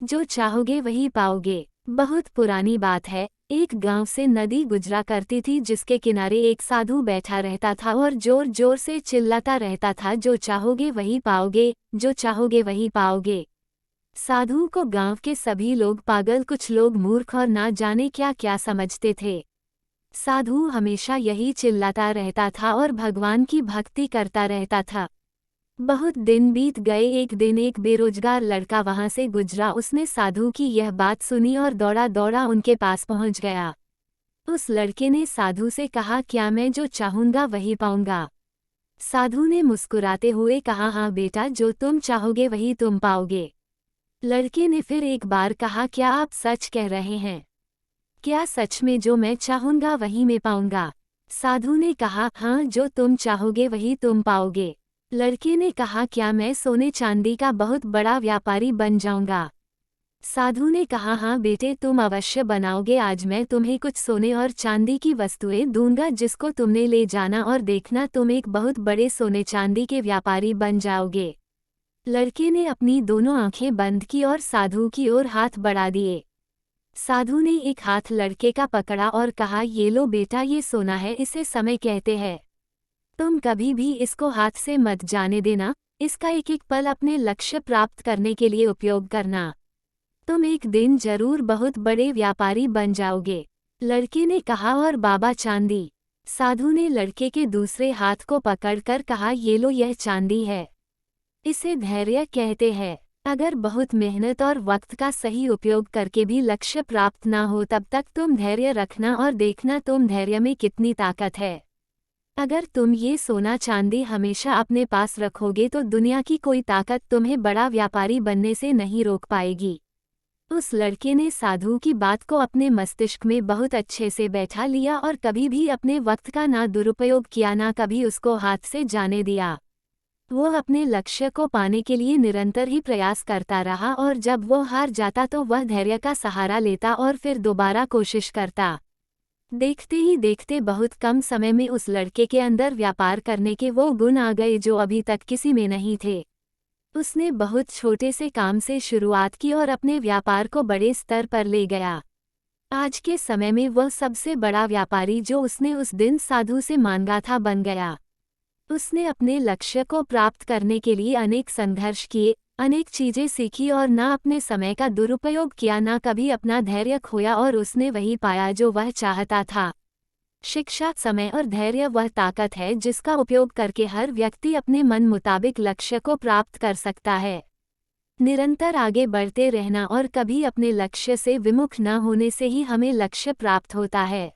जो चाहोगे वही पाओगे। बहुत पुरानी बात है। एक गांव से नदी गुजरा करती थी जिसके किनारे एक साधु बैठा रहता था और जोर जोर से चिल्लाता रहता था, जो चाहोगे वही पाओगे, जो चाहोगे वही पाओगे। साधु को गांव के सभी लोग पागल, कुछ लोग मूर्ख और ना जाने क्या क्या समझते थे। साधु हमेशा यही चिल्लाता रहता था और भगवान की भक्ति करता रहता था। बहुत दिन बीत गए। एक दिन एक बेरोजगार लड़का वहां से गुजरा। उसने साधु की यह बात सुनी और दौड़ा दौड़ा उनके पास पहुंच गया। उस लड़के ने साधु से कहा, क्या मैं जो चाहूंगा वही पाऊंगा? साधु ने मुस्कुराते हुए कहा, हाँ बेटा, जो तुम चाहोगे वही तुम पाओगे। लड़के ने फिर एक बार कहा, क्या आप सच कह रहे हैं? क्या सच में जो मैं चाहूंगा वही मैं पाऊंगा? साधु ने कहा, हाँ, जो तुम चाहोगे वही तुम पाओगे। लड़के ने कहा, क्या मैं सोने चांदी का बहुत बड़ा व्यापारी बन जाऊंगा? साधु ने कहा, हाँ बेटे, तुम अवश्य बनाओगे। आज मैं तुम्हें कुछ सोने और चांदी की वस्तुएं दूंगा जिसको तुमने ले जाना और देखना तुम एक बहुत बड़े सोने चांदी के व्यापारी बन जाओगे। लड़के ने अपनी दोनों आंखें बंद की और साधु की ओर हाथ बढ़ा दिए। साधु ने एक हाथ लड़के का पकड़ा और कहा, ये लो बेटा, ये सोना है, इसे समय कहते हैं। तुम कभी भी इसको हाथ से मत जाने देना। इसका एक एक पल अपने लक्ष्य प्राप्त करने के लिए उपयोग करना। तुम एक दिन जरूर बहुत बड़े व्यापारी बन जाओगे। लड़के ने कहा, और बाबा चांदी? साधु ने लड़के के दूसरे हाथ को पकड़कर कहा, ये लो, यह चांदी है। इसे धैर्य कहते हैं। अगर बहुत मेहनत और वक्त का सही उपयोग करके भी लक्ष्य प्राप्त ना हो, तब तक तुम धैर्य रखना और देखना तुम धैर्य में कितनी ताकत है। अगर तुम ये सोना चांदी हमेशा अपने पास रखोगे तो दुनिया की कोई ताकत तुम्हें बड़ा व्यापारी बनने से नहीं रोक पाएगी। उस लड़के ने साधु की बात को अपने मस्तिष्क में बहुत अच्छे से बैठा लिया और कभी भी अपने वक्त का ना दुरुपयोग किया, ना कभी उसको हाथ से जाने दिया। वो अपने लक्ष्य को पाने के लिए निरंतर ही प्रयास करता रहा और जब वो हार जाता तो वह धैर्य का सहारा लेता और फिर दोबारा कोशिश करता। देखते ही देखते बहुत कम समय में उस लड़के के अंदर व्यापार करने के वो गुण आ गए जो अभी तक किसी में नहीं थे। उसने बहुत छोटे से काम से शुरुआत की और अपने व्यापार को बड़े स्तर पर ले गया। आज के समय में वह सबसे बड़ा व्यापारी जो उसने उस दिन साधु से मांगा था बन गया। उसने अपने लक्ष्य को प्राप्त करने के लिए अनेक संघर्ष किए, अनेक चीजें सीखी और ना अपने समय का दुरुपयोग किया, ना कभी अपना धैर्य खोया और उसने वही पाया जो वह चाहता था। शिक्षा, समय और धैर्य वह ताकत है जिसका उपयोग करके हर व्यक्ति अपने मन मुताबिक लक्ष्य को प्राप्त कर सकता है। निरंतर आगे बढ़ते रहना और कभी अपने लक्ष्य से विमुख न होने से ही हमें लक्ष्य प्राप्त होता है।